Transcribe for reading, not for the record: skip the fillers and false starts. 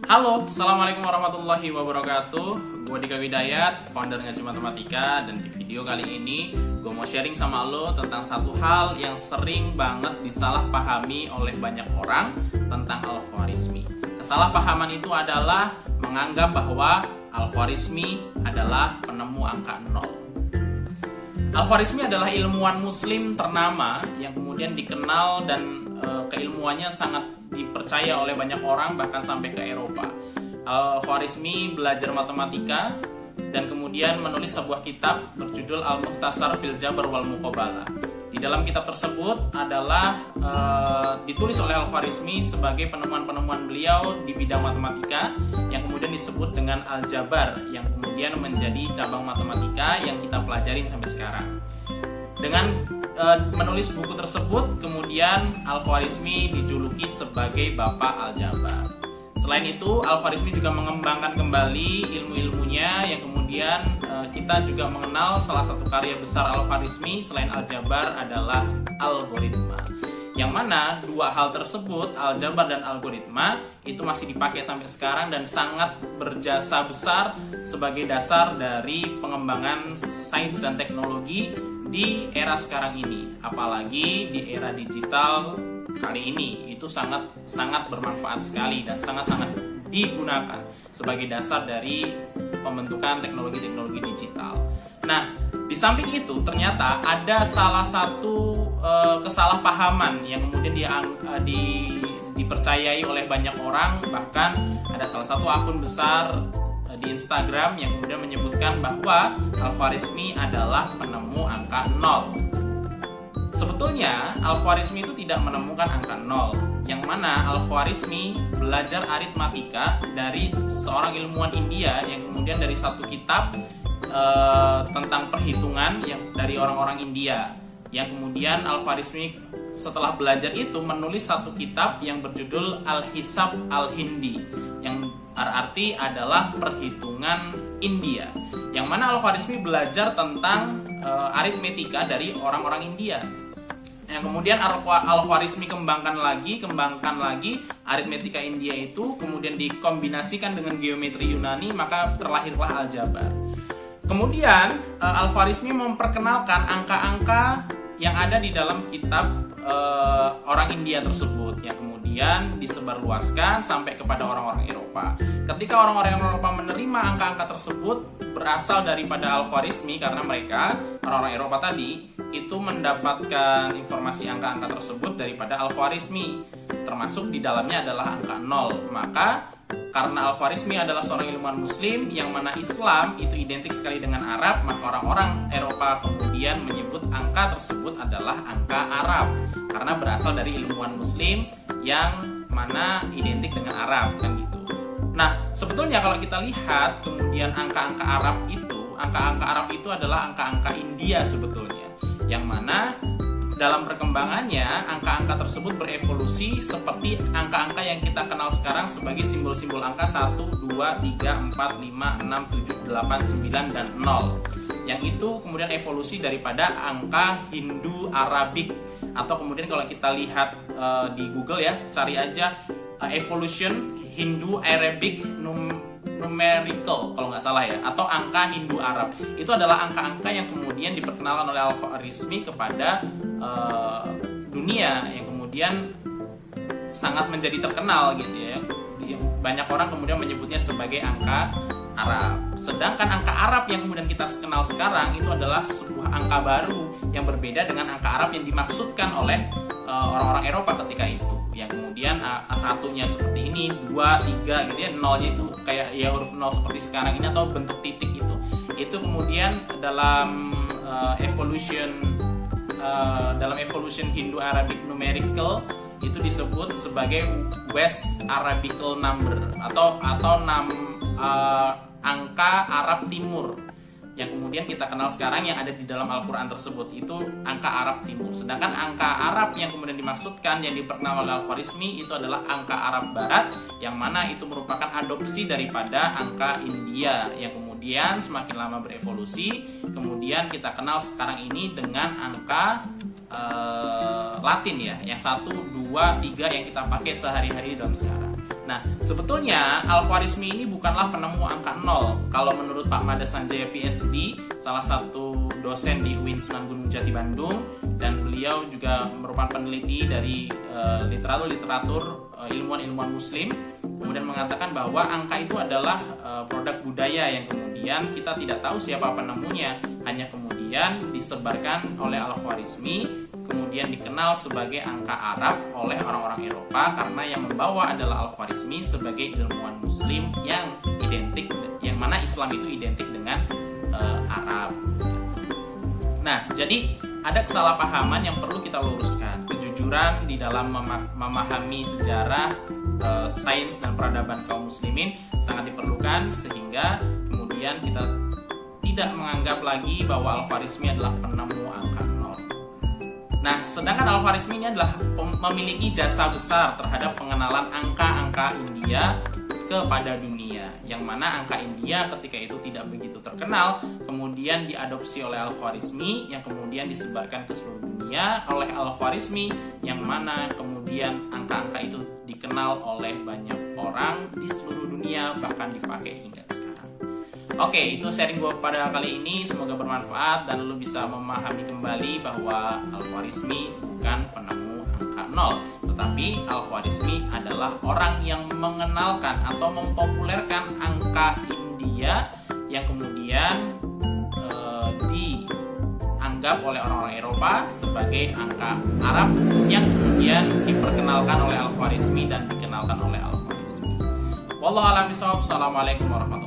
Halo, Assalamualaikum warahmatullahi wabarakatuh. Gue Dika Widayat, founder Ngaji Matematika. Dan di video kali ini gue mau sharing sama lo tentang satu hal yang sering banget disalahpahami oleh banyak orang tentang Al-Khwarizmi. Kesalahpahaman itu adalah menganggap bahwa Al-Khwarizmi adalah penemu angka 0. Al-Khwarizmi adalah ilmuwan muslim ternama yang kemudian dikenal dan keilmuannya sangat dipercaya oleh banyak orang, bahkan sampai ke Eropa. Al-Khwarizmi belajar matematika dan kemudian menulis sebuah kitab berjudul Al-Mukhtasar fil Jabr wal Muqabalah. Di dalam kitab tersebut adalah ditulis oleh Al-Khwarizmi sebagai penemuan-penemuan beliau di bidang matematika yang kemudian disebut dengan Al-Jabar, yang kemudian menjadi cabang matematika yang kita pelajarin sampai sekarang. Dengan menulis buku tersebut, kemudian Al-Khwarizmi dijuluki sebagai Bapak Al-Jabar. Selain itu, Al-Khwarizmi juga mengembangkan kembali ilmu-ilmunya yang kemudian kita juga mengenal salah satu karya besar Al-Khwarizmi selain Al-Jabar adalah algoritma. Yang mana dua hal tersebut, Al-Jabar dan algoritma, itu masih dipakai sampai sekarang dan sangat berjasa besar sebagai dasar dari pengembangan sains dan teknologi di era sekarang ini. Apalagi di era digital kali ini, itu sangat bermanfaat sekali dan sangat digunakan sebagai dasar dari pembentukan teknologi-teknologi digital. Nah, di samping itu ternyata ada salah satu kesalahpahaman yang kemudian dipercayai oleh banyak orang. Bahkan ada salah satu akun besar di Instagram yang kemudian menyebutkan bahwa Al-Khwarizmi adalah penemu angka 0. Sebetulnya Al-Khwarizmi itu tidak menemukan angka 0, yang mana Al-Khwarizmi belajar aritmatika dari seorang ilmuwan India yang kemudian dari satu kitab tentang perhitungan yang dari orang-orang India, yang kemudian Al-Khwarizmi setelah belajar itu menulis satu kitab yang berjudul Al-Hisab Al-Hindi, yang berarti adalah perhitungan India, yang mana Al-Khwarizmi belajar tentang aritmetika dari orang-orang India. Yang kemudian Al-Khwarizmi kembangkan lagi aritmetika India itu kemudian dikombinasikan dengan geometri Yunani, maka terlahirlah Al-Jabar. Kemudian Al-Khwarizmi memperkenalkan angka-angka yang ada di dalam kitab orang India tersebut, yang kemudian disebarluaskan sampai kepada orang-orang Eropa. Ketika orang-orang Eropa menerima angka-angka tersebut berasal daripada Al-Khwarizmi, karena mereka, orang-orang Eropa tadi, itu mendapatkan informasi angka-angka tersebut daripada Al-Khwarizmi, termasuk di dalamnya adalah angka 0. Maka karena Al-Khwarizmi adalah seorang ilmuwan muslim yang mana Islam itu identik sekali dengan Arab, maka orang-orang Eropa kemudian menyebut angka tersebut adalah angka Arab karena berasal dari ilmuwan muslim yang mana identik dengan Arab, kan gitu. Nah, sebetulnya kalau kita lihat kemudian angka-angka Arab itu adalah angka-angka India sebetulnya, yang mana dalam perkembangannya angka-angka tersebut berevolusi seperti angka-angka yang kita kenal sekarang sebagai simbol-simbol angka 1, 2, 3, 4, 5, 6, 7, 8, 9, dan 0. Yang itu kemudian evolusi daripada angka Hindu-Arabik, atau kemudian kalau kita lihat di Google ya, cari aja evolution Hindu-Arabic numerical kalau nggak salah ya, atau angka Hindu-Arab. Itu adalah angka-angka yang kemudian diperkenalkan oleh Al-Khwarizmi kepada dunia, yang kemudian sangat menjadi terkenal gitu ya. Banyak orang kemudian menyebutnya sebagai angka Arab. Sedangkan angka Arab yang kemudian kita kenal sekarang itu adalah sebuah angka baru yang berbeda dengan angka Arab yang dimaksudkan oleh orang-orang Eropa ketika itu, yang kemudian satunya seperti ini, 2, 3 gitu ya, nolnya itu kayak ya huruf 0 seperti sekarang ini atau bentuk titik itu kemudian dalam evolution Hindu-Arabic numerical itu disebut sebagai West Arabical number atau angka Arab Timur, yang kemudian kita kenal sekarang yang ada di dalam Al-Quran tersebut itu angka Arab Timur. Sedangkan angka Arab yang kemudian dimaksudkan yang diperkenalkan oleh Al-Khwarizmi itu adalah angka Arab Barat, yang mana itu merupakan adopsi daripada angka India yang kemudian semakin lama berevolusi. Kemudian kita kenal sekarang ini dengan angka Latin ya, yang 1, 2, 3 yang kita pakai sehari-hari dalam sekarang. Nah, sebetulnya Al-Khwarizmi ini bukanlah penemu angka 0. Kalau menurut Pak Mada Sanjaya PhD, salah satu dosen di UIN Sunan Gunung Jati Bandung, dan beliau juga merupakan peneliti dari literatur ilmuwan-ilmuwan muslim, kemudian mengatakan bahwa angka itu adalah produk budaya yang kemudian kita tidak tahu siapa penemunya, hanya kemudian disebarkan oleh Al-Khwarizmi, kemudian dikenal sebagai angka Arab oleh orang-orang Eropa karena yang membawa adalah Al-Khwarizmi sebagai ilmuwan muslim yang identik, yang mana Islam itu identik dengan Arab. Nah, jadi ada kesalahpahaman yang perlu kita luruskan. Kejujuran di dalam memahami sejarah, sains dan peradaban kaum muslimin sangat diperlukan sehingga kemudian kita tidak menganggap lagi bahwa Al-Khwarizmi adalah penemu angka 0. Nah, sedangkan Al-Khwarizmi ini adalah memiliki jasa besar terhadap pengenalan angka-angka India kepada dunia, yang mana angka India ketika itu tidak begitu terkenal, kemudian diadopsi oleh Al-Khwarizmi, yang kemudian disebarkan ke seluruh dunia oleh Al-Khwarizmi, yang mana kemudian angka-angka itu dikenal oleh banyak orang di seluruh dunia, bahkan dipakai hingga sekarang. Oke, itu sharing gue pada kali ini, semoga bermanfaat dan lu bisa memahami kembali bahwa Al-Khwarizmi bukan penemu angka 0, tetapi Al-Khwarizmi adalah orang yang mengenalkan atau mempopulerkan angka India yang kemudian dianggap oleh orang-orang Eropa sebagai angka Arab yang kemudian diperkenalkan oleh Al-Khwarizmi dan dikenalkan oleh Al-Khwarizmi. Wallahu a'lam bishawab. Assalamualaikum warahmatullahi wabarakatuh.